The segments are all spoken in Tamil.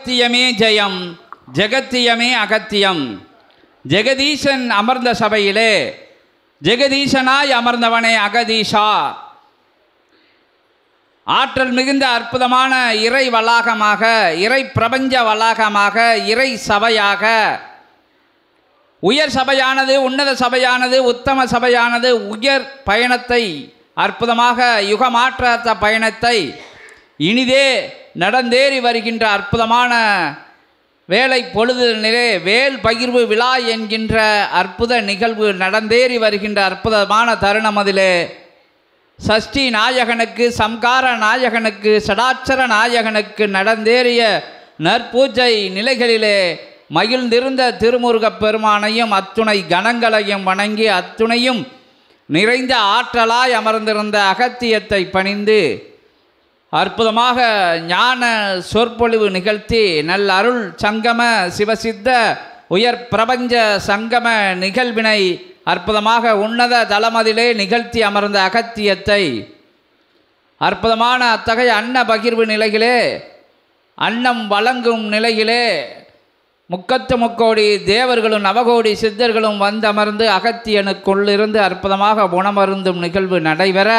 அகத்தியமே ஜெயம், ஜெகத்தியமே அகத்தியம். ஜெகதீசன் அமர்ந்த சபையிலே ஜெகதீசனாய் அமர்ந்தவனே அகதீஷா. ஆற்றல் மிகுந்த அற்புதமான இறை வளாகமாக, இறை பிரபஞ்ச வளாகமாக, இறை சபையாக, உயர் சபையானது, உன்னத சபையானது, உத்தம சபையானது உயர் பயணத்தை, அற்புதமாக யுகமாற்ற பயணத்தை இனிதே நடந்தேறி வருகின்ற அற்புதமான வேலை பொழுதிலே வேல் பகிர்வு விழா என்கின்ற அற்புத நிகழ்வு நடந்தேறி வருகின்ற அற்புதமான தருணம். அதிலே சஷ்டி நாயகனுக்கு, சம்கார நாயகனுக்கு, சடாட்சர நாயகனுக்கு நடந்தேறிய நற்பூஜை நிலைகளிலே மகிழ்ந்திருந்த திருமுருகப் பெருமானையும் அத்துணை கணங்களையும் வணங்கி அத்துணையும் நிறைந்த ஆற்றலாய் அமர்ந்திருந்த அகத்தியத்தை பணிந்து அற்புதமாக ஞான சொற்பொழிவு நிகழ்த்தி நல் அருள் சங்கம சிவசித்த உயர் பிரபஞ்ச சங்கம நிகழ்வினை அற்புதமாக உன்னத தளமதிலே நிகழ்த்தி அமர்ந்த அகத்தியத்தை அற்புதமான அத்தகைய அன்ன பகிர்வு நிலையிலே, அன்னம் வழங்கும் நிலையிலே முக்கத்து முக்கோடி தேவர்களும் நவகோடி சித்தர்களும் வந்தமர்ந்து அகத்தியனுக்குள்ளிருந்து அற்புதமாக குணமருந்தும் நிகழ்வு நடைபெற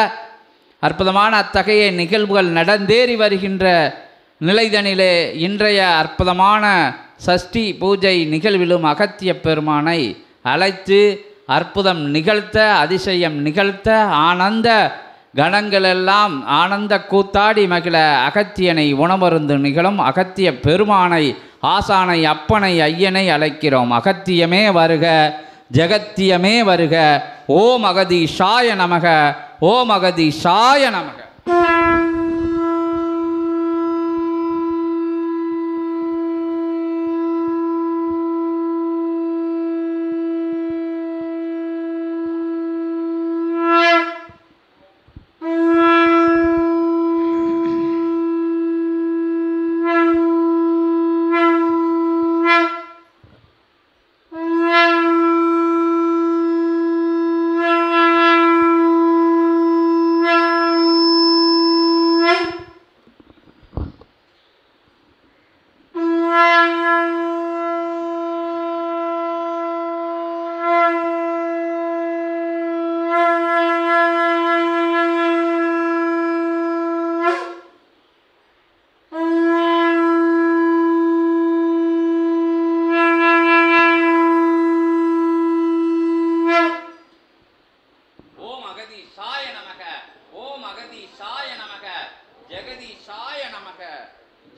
அற்புதமான அத்தகைய நிகழ்வுகள் நடந்தேறி வருகின்ற நிலைதனிலே இன்றைய அற்புதமான சஷ்டி பூஜை நிகழ்விலும் அகத்திய பெருமானை அழைத்து அற்புதம் நிகழ்த்த, அதிசயம் நிகழ்த்த, ஆனந்த கணங்களெல்லாம் ஆனந்த கூத்தாடி மகிழ அகத்தியனை உணவருந்து நிகழும் அகத்திய பெருமானை, ஆசானை, அப்பனை, ஐயனை அழைக்கிறோம். அகத்தியமே வருக, ஜெகத்தியமே வருக. ஓம் அகதீஷாய நமக, ஓம் அகதீஷாய நமக.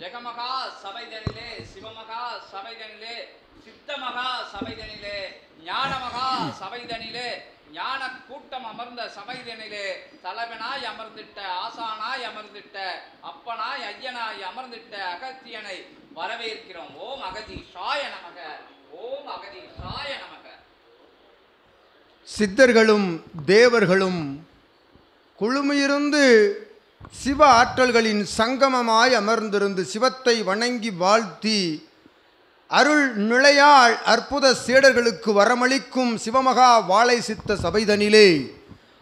ஜெகமகா சபைதனிலே, சிவமகா சபைதனிலே, சித்தமகா சபைதனிலே, ஞானமகா சபைதனிலே, ஞான கூட்டம் அமர்ந்த சபைதனிலே தலைவனாய் அமர்ந்திட்ட, ஆசானாய் அமர்ந்திட்ட, அப்பனாய் ஐயனாய் அமர்ந்திட்ட அகத்தியனை வரவேற்கிறோம். ஓம் அகதீஷாய நமக, ஓம் அகதீஷாய நமக. சித்தர்களும் தேவர்களும் குழுமையிருந்து சிவ ஆற்றல்களின் சங்கமமாய் அமர்ந்திருந்து சிவத்தை வணங்கி வாழ்த்தி அருள் நிலையால் அற்புத சீடர்களுக்கு வரமளிக்கும் சிவமகா வாழை சித்த சபைதனிலே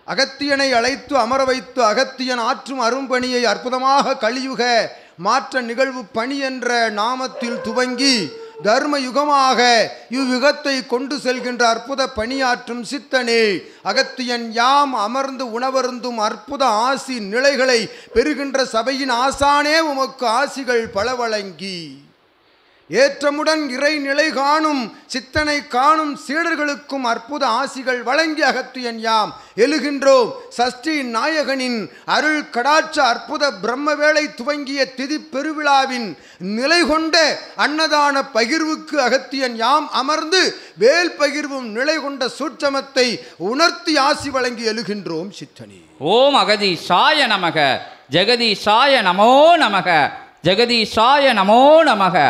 அகத்தியனை அழைத்து அமர வைத்து அகத்தியன் ஆற்றும் அரும்பணியை அற்புதமாக கலியுக மாற்ற நிகழ்வு பணி என்ற நாமத்தில் துவங்கி தர்ம யுகமாக இவ்யுகத்தை கொண்டு செல்கின்ற அற்புத பணியாற்றும் சித்தனே, அகத்தியன் யாம் அமர்ந்து உணவருந்தும் அற்புத ஆசி நிலைகளை பெறுகின்ற சபையின் ஆசானே உமக்கு ஆசிகள் பல வழங்கி ஏற்றமுடன் இறை நிலை காணும் சித்தனை காணும் சீடர்களுக்கும் அற்புத ஆசிகள் வழங்கி அகத்தியன் யாம் எழுகின்றோம். சஷ்டி நாயகனின் அருள் கடாட்ச அற்புத பிரம்மவேளை துவங்கிய திதி பெருவிழாவின் நிலை கொண்ட அன்னதான பகிர்வுக்கு அகத்தியன் யாம் அமர்ந்து வேல் பகிர்வும் நிலை கொண்ட சூட்சமத்தை உணர்த்தி ஆசி வழங்கி எழுகின்றோம் சித்தனே. ஓம் அகதீஷாய நமக, ஜெகதீஷாய நமோ நமக, ஜெகதீஷாய நமோ நமக.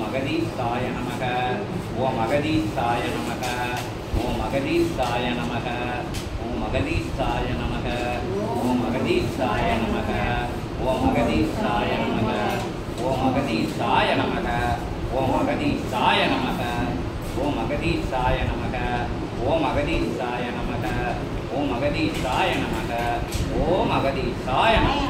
அகதீசாய நமக. ஓம் அகதீசாய நமக. ஓம் அகதீசாய நமக. ஓம் அகதீசாய நமக. ஓம் அகதீசாய நமக. ஓம் அகதீசாய நமக. ஓம் அகதீசாய நமக. ஓம் அகதீசாய நமக. ஓம் அகதீசாய நமக. ஓம் அகதீசாய நமக. ஓம் அகதீசாய நமக. ஓம் அகதீசாய நமக.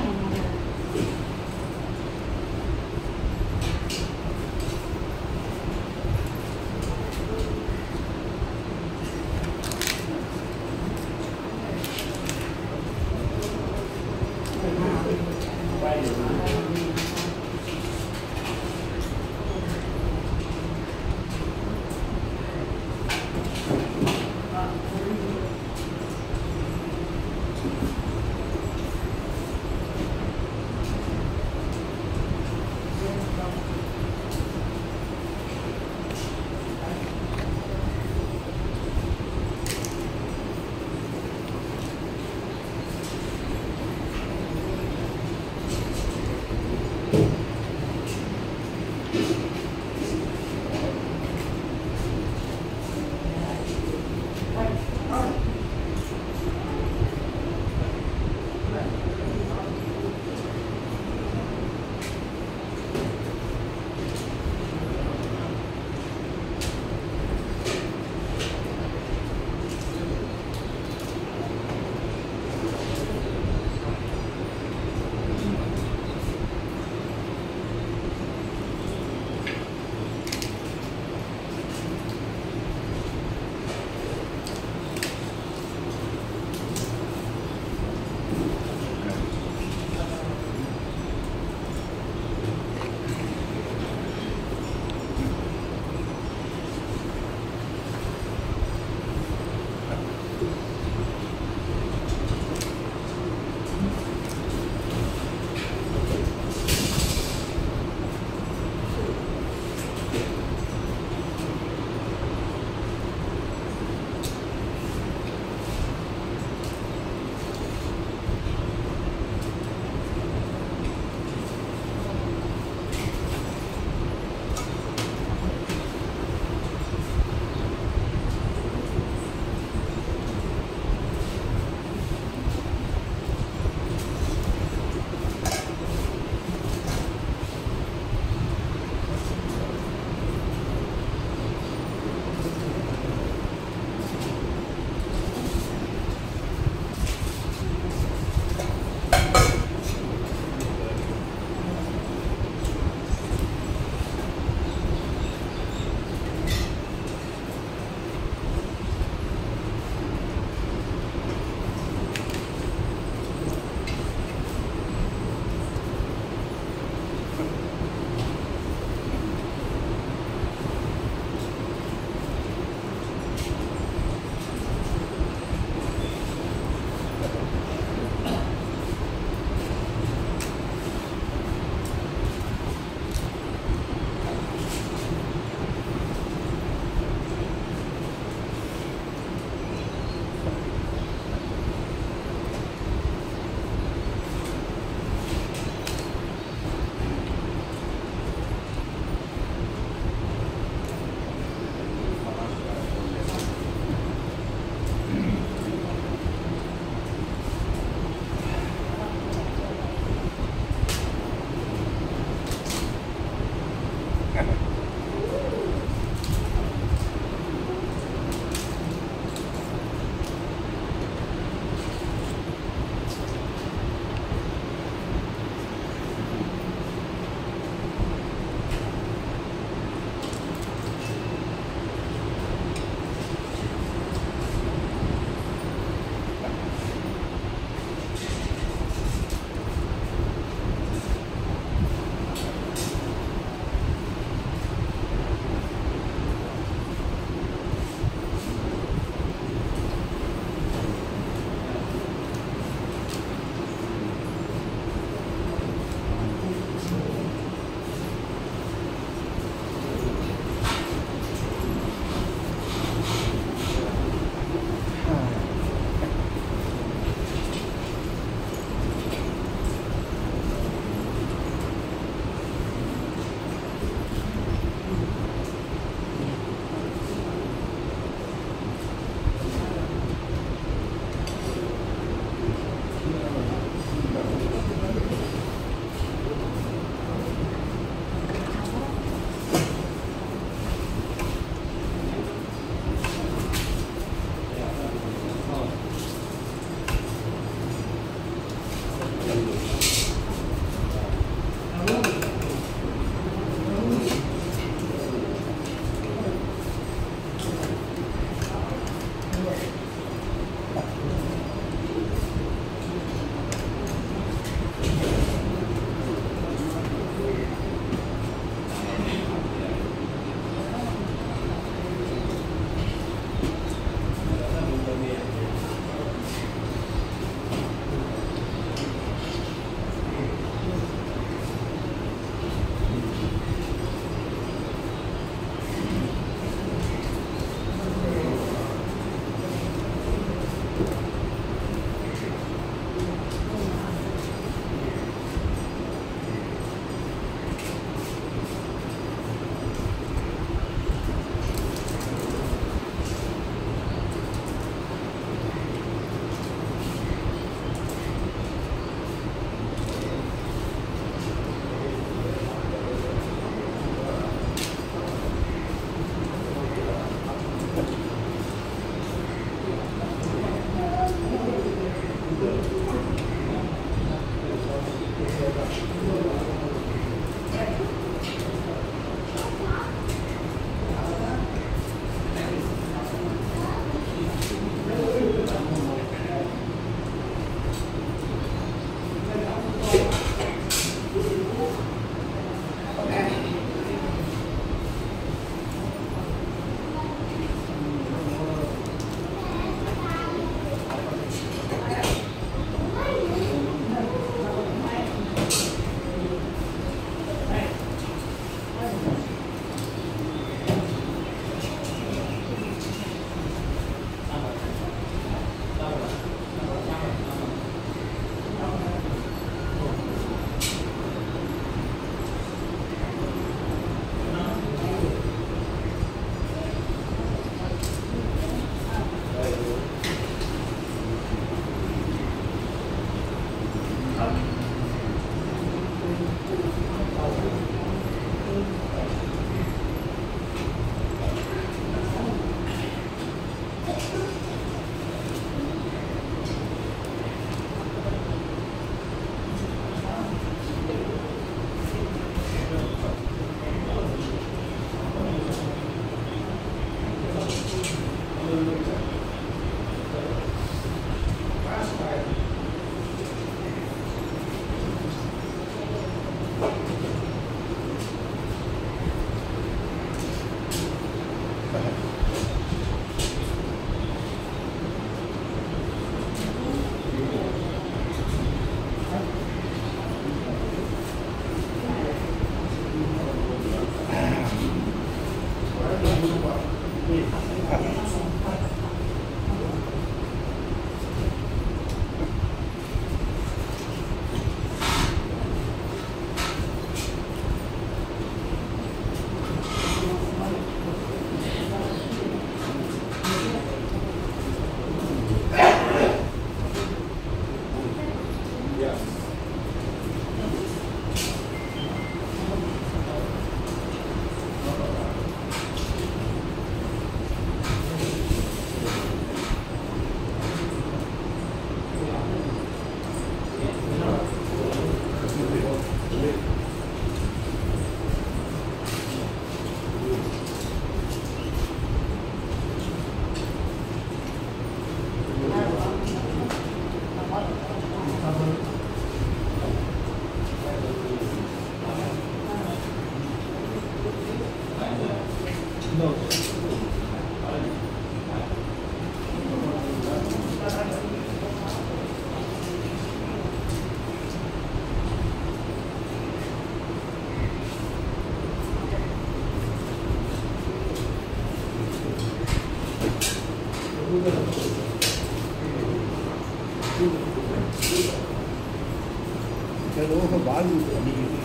இகலோக வாழ்வு பணியில்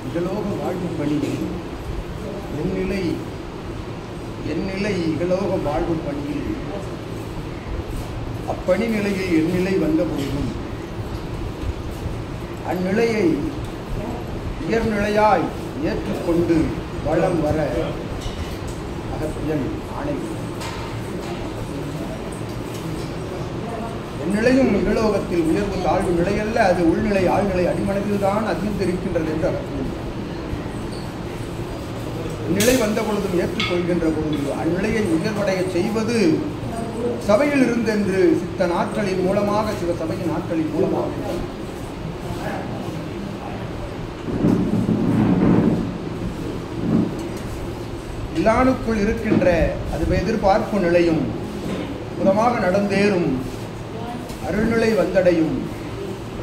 இகலோக வாழ்வு பணியில் என் நிலை இகலோக வாழ்வு பணியில் அப்பணி நிலையில் என் நிலை வந்தபோதும் அந்நிலையை உயர்நிலையாய் ஏற்றுக்கொண்டு வளம் வர அகத்தியன் ஆணை. நிலையும் இகலோகத்தில் உயர்வு தாழ்வு நிலையல்ல, அது உள்நிலை ஆழ்நிலை அடிமனதில் தான் அதிர்ந்திருக்கின்றது என்று அகத்தியன். நிலை வந்த பொழுதும் ஏற்றுக்கொள்கின்ற பொழுது அந்நிலையை உயர்வடைய செய்வது சபையில் இருந்தென்று சித்தன் ஆற்றலின் மூலமாக சிவசபையின் ஆற்றலின் மூலமாக இல்லானுக்குள் இருக்கின்ற அது எதிர்பார்ப்பு நிலையும் புறமாக நடந்தேறும் அருள்நிலை வந்தடையும்.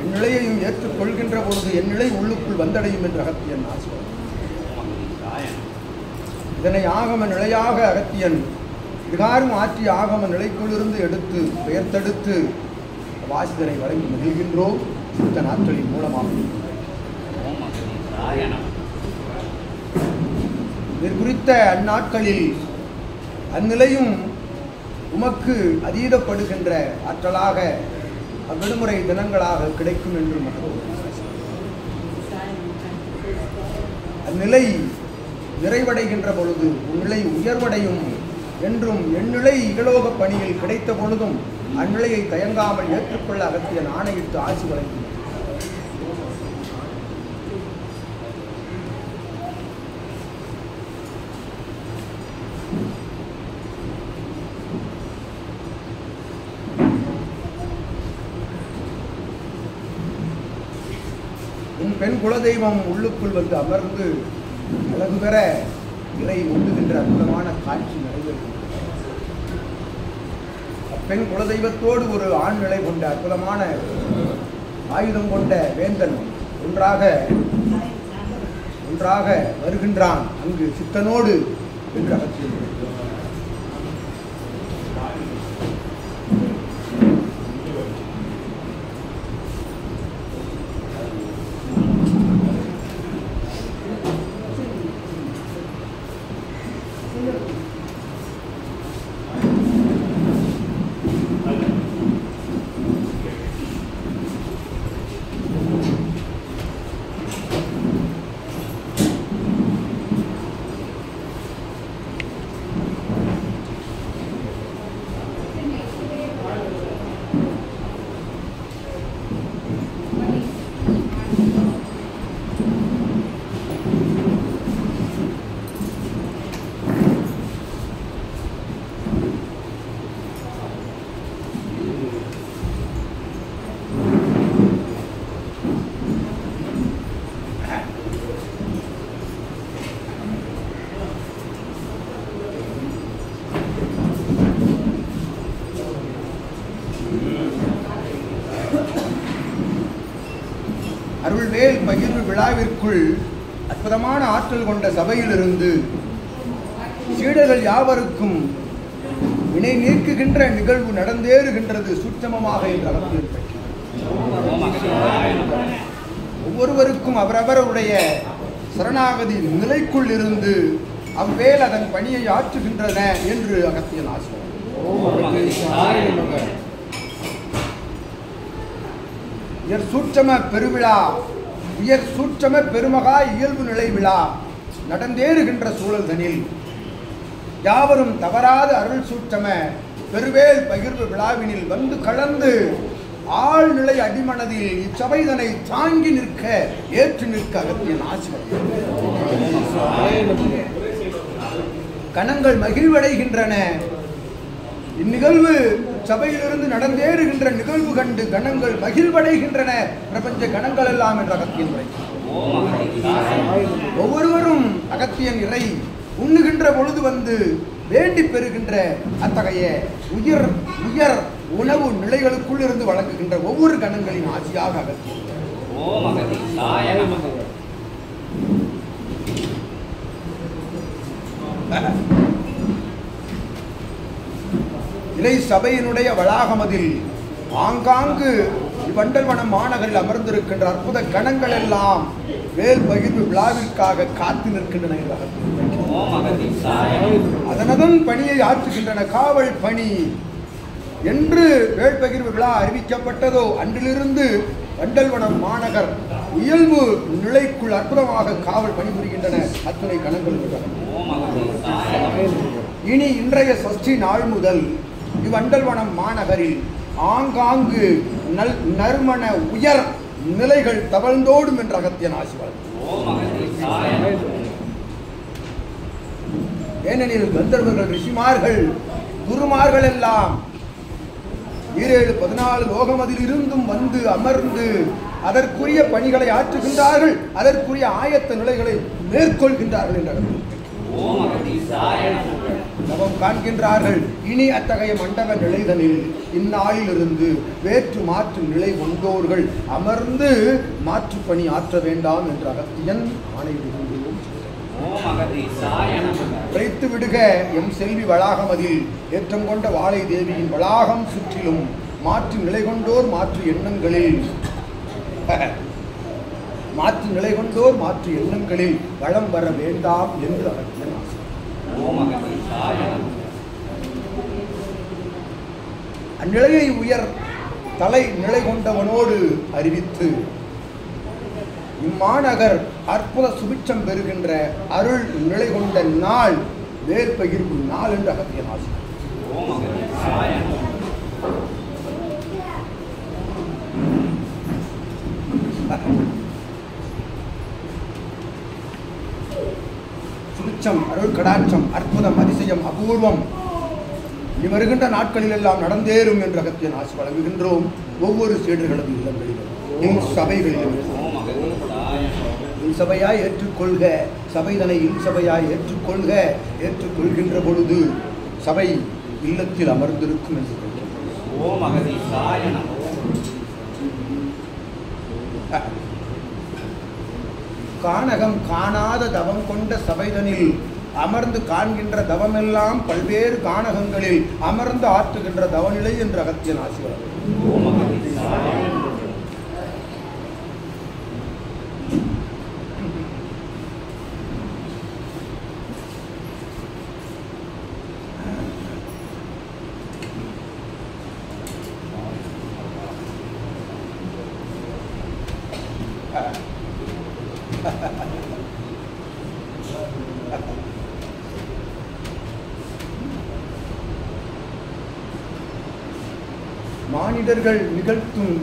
என் நிலையையும் ஏற்றுக்கொள்கின்ற பொழுது என் நிலை உள்ளுக்குள் வந்தடையும் என்று அகத்தியன் ஆசிரியர். இதனை ஆகம நிலையாக அகத்தியன் விகாரம் ஆற்றிய ஆகம நிலைக்குள்ளிருந்து எடுத்து பெயர்த்தெடுத்து வாசிதனை வழங்கி மகிழ்கின்றோம் சித்தன் ஆற்றலின் மூலமாக. இது குறித்த அந்நாட்களில் அந்நிலையும் உமக்கு அதீதப்படுகின்ற ஆற்றலாக அவ்விடுமுறை தினங்களாக கிடைக்கும் என்று மட்டும் அந்நிலை நிறைவடைகின்ற பொழுது உன்னிலை உயர்வடையும் என்றும் எந்நிலை இகலோக பணியில் கிடைத்த பொழுதும் அந்நிலையை தயங்காமல் ஏற்றுக்கொள்ள அகத்தியன் ஆணையிட்டு ஆசி வழங்கினார். பெண் குலதெய்வம் உள்ளுக்குள் வந்து அமர்ந்து அழகு பெற இறை உண்டுகின்ற அற்புதமான காட்சி நடைபெறுகின்றது. அப்பெண் குலதெய்வத்தோடு ஒரு ஆண் நிலை கொண்ட அற்புதமான ஆயுதம் கொண்ட வேந்தன் ஒன்றாக வருகின்றான் அங்கு சித்தனோடு என்று அகற்றியது. அருள்வேல் பகிர்வு விழாவிற்குள் அற்புதமான ஆற்றல் கொண்ட சபையிலிருந்து சீடர்கள் யாவருக்கும் வினை நீக்குகின்ற நிகழ்வு நடந்தேறுகின்றது சூட்சமமாக என்று அகத்தியன் ஒவ்வொருவருக்கும் அவரவருடைய சரணாகதி நிலைக்குள் இருந்து அவ்வேல் அதன் பணியை ஆற்றுகின்றன என்று அகத்தியன் ஆசிரியர். உயர் சூட்சம பெருவிழா உயர் சூட்சம பெருமகா இயல்பு நிலை விழா நடந்தேறுகின்ற சூழல்தனில் யாவரும் தவறாத அருள் சூட்சம பெருவேல் பகிர்வு விழாவினில் வந்து கலந்து ஆழ்நிலை அடிமனதில் இச்சபைதனை தாங்கி நிற்க ஏற்று நிற்க அகத்தியன் ஆசிரியர். கணங்கள் மகிழ்வடைகின்றன. இந்நிகழ்வு சபையிலிருந்து நடந்தேறுகின்ற நிகழ்வு கண்டு கணங்கள் மகிழ்வடைகின்றன பிரபஞ்ச கணங்கள் எல்லாம் என்ற அகத்தியன் உரை. ஒவ்வொருவரும் அகத்தியன் இறை உண்ணுகின்ற பொழுது வந்து வேண்டி பெறுகின்ற அத்தகைய உயர் உயர் உணவு நிலைகளுக்குள் இருந்து வழங்குகின்ற ஒவ்வொரு கணங்களின் ஆட்சியாக அகத்தியன். இலை சபையினுடைய வளாகமதில் ஆங்காங்கு வண்டல்வனம் மாநகரில் அமர்ந்திருக்கின்ற அற்புத கணங்கள் எல்லாம் வேல் பகிர்வு விழாவிற்காக காத்து நிற்கின்றன. அதனதன் பணியை ஆற்றுகின்றன. காவல் பணி என்று வேல் பகிர்வு விழா அறிவிக்கப்பட்டதோ அன்றிலிருந்து வண்டல்வனம் மாநகர் இயல்பு நிலைக்குள் அற்புதமாக காவல் பணிபுரிகின்றன அத்துணை கணங்கள். இனி இன்றைய சஷ்டி நாள் முதல் இவ்வண்டல்வனம் மாநகரில் ஆங்காங்கு நறுமண உயர் நிலைகள் தவழ்ந்தோடும் என்ற அகத்தியன் ஆசிரியர். ஏனெனில் கந்தர்வர்கள் ரிஷிமார்கள் குருமார்கள் எல்லாம் 17-14 லோகமதில் இருந்தும் வந்து அமர்ந்து அதற்குரிய பணிகளை ஆற்றுகின்றார்கள். அதற்குரிய ஆயத்த நிலைகளை மேற்கொள்கின்றார்கள் என்ற நவம் காண்கின்றார்கள். இனி அத்தகைய மண்டப நிலைதனில் இந்நாளிலிருந்து வேற்று மாற்று நிலை கொண்டோர்கள் அமர்ந்து மாற்று பணி ஆற்ற வேண்டாம் என்ற அகத்தியன் ஆணையிடுகின்றோம். உரைத்து விடுக எம் செல்வி வளாகமதில் ஏற்றம் கொண்ட வாழை தேவியின் வளாகம் சுற்றிலும் மாற்று நிலை கொண்டோர் மாற்று எண்ணங்களில் வளம் வர வேண்டாம் என்று அகத்தியன் அந்நிலையை உயர் தலை நிலை கொண்டவனோடு அறிவித்து இம்மாநகர் அற்புத சுபிட்சம் பெறுகின்ற அருள் நிலை கொண்ட நாள் வேல் பகிர்வு நாள் என்று அகத்தியன் ஆசிரியர். சுபிட்சம் அருள் கடாட்சம் அற்புதம் அதிசயம் அபூர்வம் இனி வருகின்ற நாட்களில் எல்லாம் நடந்தேறும் என்ற அகத்தியன் ஆசி வழங்குகின்றோம். ஒவ்வொரு சீடர்களது இல்லங்களிலும் சபைகளிலும் சபையாய் ஏற்றுக்கொள்க சபைதனை சபையாய் ஏற்றுக்கொள்க. ஏற்றுக்கொள்கின்ற பொழுது சபை இல்லத்தில் அமர்ந்திருக்கும் என்று கானகம் காணாத தவம் கொண்ட சபைதனில் அமர்ந்து காண்கின்ற தவமெல்லாம் பல்வேறு கானகங்களில் அமர்ந்து ஆற்றுகின்ற தவநிலை என்று அகத்தியன் ஆசிரியர். மானிடர்கள் நிகழ்த்தும்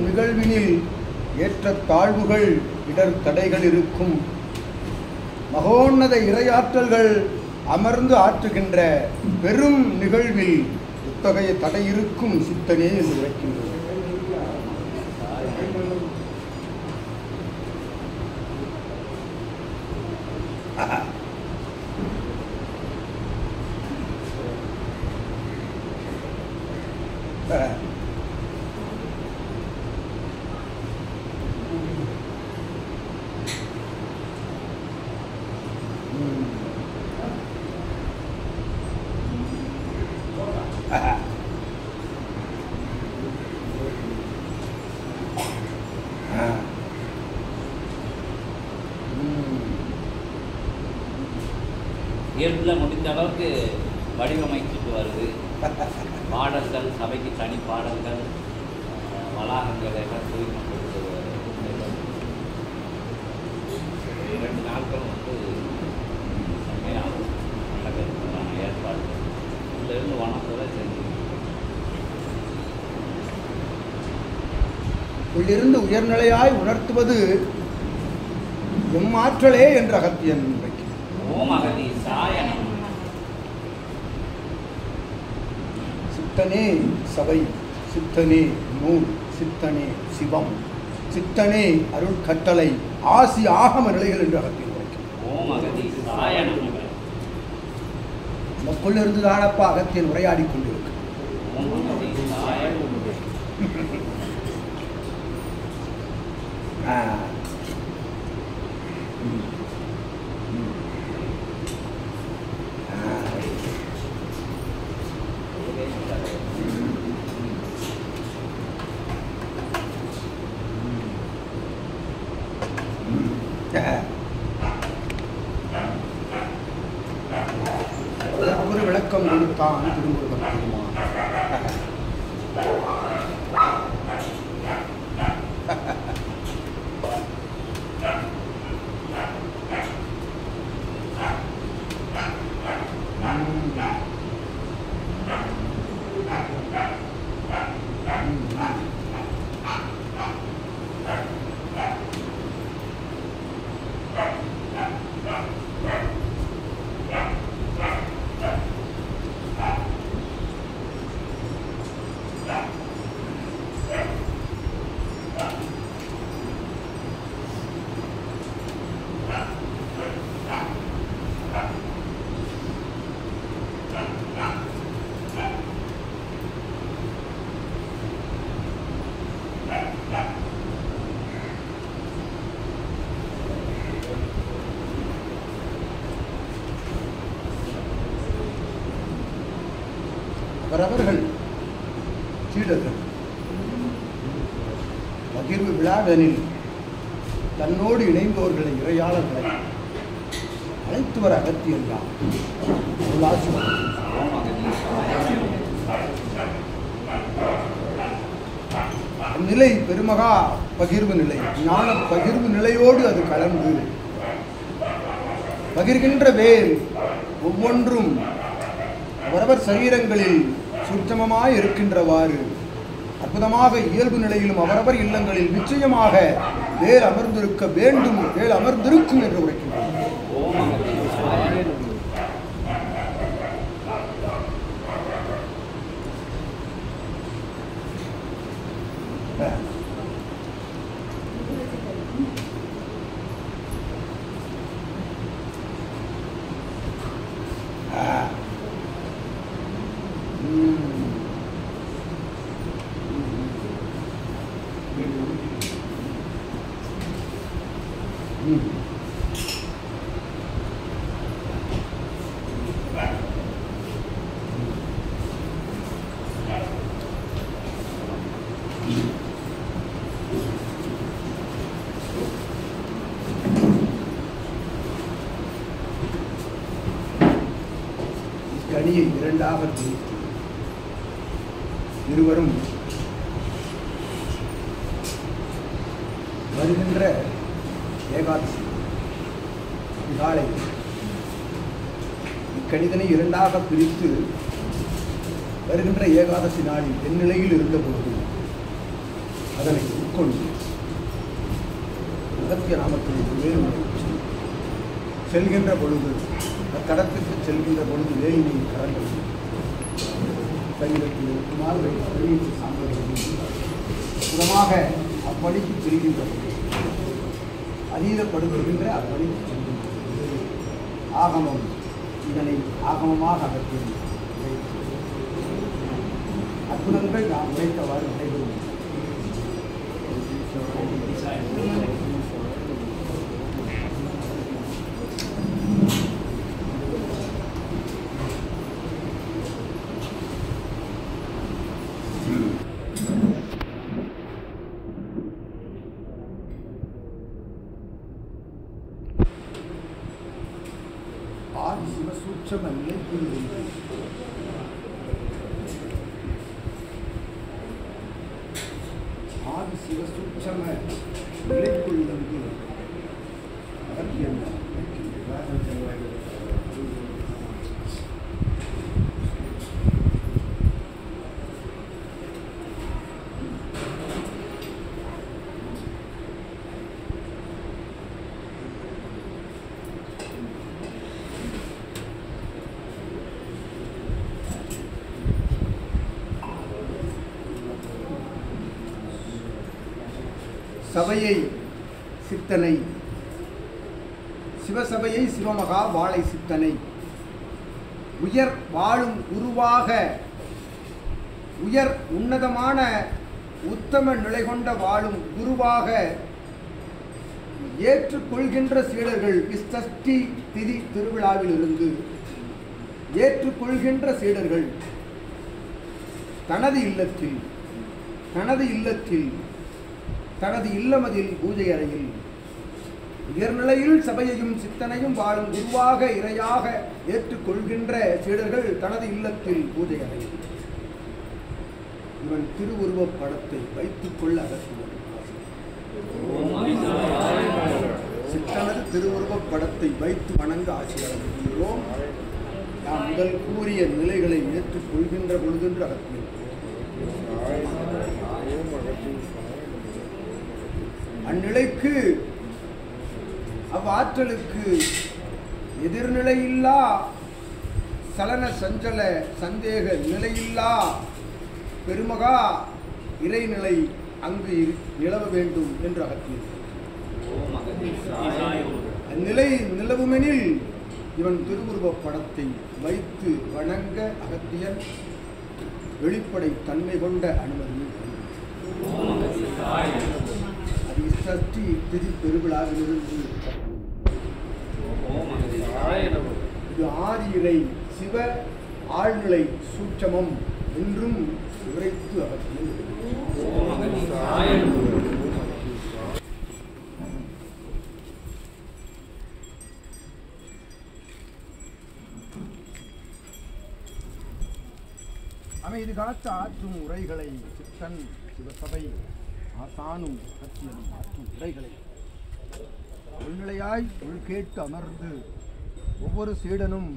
நிகழ்வினில் ஏற்ற தாழ்வுகள் இடர் தடைகள் இருக்கும். மகோன்னத இறையாற்றல்கள் அமர்ந்து ஆற்றுகின்ற பெரும் நிகழ்வில் இத்தகைய தடை இருக்கும் சித்தனே என்று உரைக்கின்றது. இயல்பில் முடிந்த அளவுக்கு வடிவமைச்சிட்டு வருது. பாடல்கள், சபைக்கு தனி பாடல்கள், வளாகங்கள் எல்லாம் தூய்மைப்படுத்து 2 நாட்கள் செம்மையாக நல்ல கருத்துக்கான ஏற்பாடு இதிலிருந்து வனத்தோட செஞ்சு உள்ளிருந்து உயர்நிலையாய் உணர்த்துவது எம்மாற்றலே என்று அகத்தியன் வைக்கிறார். ஓம் அகதி சாயனம். சித்தனே சபை, சித்தனே நூல், சித்தனே சிவம், சித்தனே அருள் கட்டளை, ஆசி ஆகம நிலைகள் என்று அகத்தியன் வைக்கிறார். ஓம் அகதி சாயனம். நமக்குள்ளிருந்து தானப்பா அகத்தியன் உரையாடி கொண்டிருக்கு. ஓம் அகதி சாயனம். ஒரு விளக்கம் கொடுத்தான் திருமுருகன் பெருமான். அவரவர்கள் சீடர்கள் பகிர்வு விழாவெனில் தன்னோடு இணைந்தோர்களை இறையாளர்களை அழைத்து வர அகத்தியன் தான் நிலை பெருமகா பகிர்வு நிலை, ஞான பகிர்வு நிலையோடு அது கலந்து பகிர்கின்ற வேல் ஒவ்வொன்றும் அவரவர் சரீரங்களில் சுத்தமமாய் இருக்கின்றவாறு அற்புதமாக இயல்பு நிலையிலும் அவரவர் இல்லங்களில் நிச்சயமாக வேல் அமர்ந்திருக்க வேண்டும், வேல் அமர்ந்திருக்கும் என்று உரைக்கின்றனர். கனியை இரண்டாக பிரித்து இருவரும் வருகின்ற ஏகாதசி காலை இக்கணிதனை இரண்டாக பிரித்து வருகின்ற ஏகாதசி நாளில் என் நிலையில் இருந்தபொழுது அதனை உட்கொண்டு அகத்திய நாமத்தில் வேறு செல்கின்ற பொழுது அத்தடத்துக்கு செல்கின்ற பொழுது வேலினை கரங்கள் கையிலத்தில் இருக்குமாறு வெளியீட்டு சாம்பல் சுகமாக அப்பணிக்கு செல்கின்ற அதீதப்படுத்துகின்ற அப்பணிக்கு செல்கின்ற ஆகமம் இதனை ஆகமமாக அகற்றியது. அற்புதங்கள் நாம் உழைத்தவாறு நடைபெறும். ஆதி சிவசூத்திர நிலைக்குள் இருந்து ஆதி சிவ சூட்சம நிலைக்குள் இருந்து அகத்தியன் சபையை சித்தனை, சிவசபையை சிவமகா வாழை சித்தனை, உயர் வாழும் குருவாக உயர் உன்னதமான உத்தம நிலை கொண்ட வாழும் குருவாக ஏற்றுக்கொள்கின்ற சீடர்கள் இஷ்டி திதி திருவிழாவில் இருந்து ஏற்றுக்கொள்கின்ற சீடர்கள் தனது இல்லத்தில் தனது இல்லமதில் பூஜை அறையில் உயர்நிலையில் சபையையும் சித்தனையும் வாழும் குருவாக இறையாக ஏற்றுக்கொள்கின்ற சீடர்கள் தனது இல்லத்தில் பூஜை அறையில் இவன் திருவுருவப் படத்தை வைத்துக் கொள்ள அகற்றுவன். சித்தனது திருவுருவப் படத்தை வைத்து வணங்க ஆசீர்வதிக்கிறோம். நாம் முதல் கூறிய நிலைகளை ஏற்றுக்கொள்கின்ற பொழுதென்று அகற்றுவோம். அந்நிலைக்கு அவ்வாற்றலுக்கு எதிர்நிலையில்லா சலன சஞ்சல சந்தேக நிலையில்லா பெருமகா இறைநிலை அங்கு நிலவ வேண்டும் என்று அகற்றியது. அந்நிலை நிலவுமெனில் இவன் திருவுருவப் படத்தை வைத்து வணங்க அகத்தியன் வெளிப்படை தன்மை கொண்ட அனுமதி. அது சஷ்டி திதி பெருவிழாவிலிருந்து இது ஆதியிறை சிவ ஆழ்நிலை சூட்சமம் என்றும் உரைத்து அகற்றியது. அமைதி காத்த ஆற்றும் உரைகளை சித்தன் சிவசபை ஆசானும் அகத்தியனும் ஆற்றும் உரைகளை உள்நிலையாய் உள்கேட்டு அமர்ந்து ஒவ்வொரு சீடனும்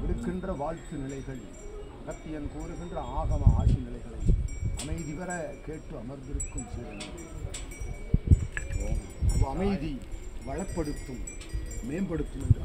இருக்கின்ற வாழ்த்து நிலைகள் அகத்தியன் கூறுகின்ற ஆகம ஆட்சி நிலைகளை அமைதி பெற கேட்டு அமர்ந்திருக்கும் சீடனும் அமைதி வளப்படுத்தும் மேம்படுத்தும் என்று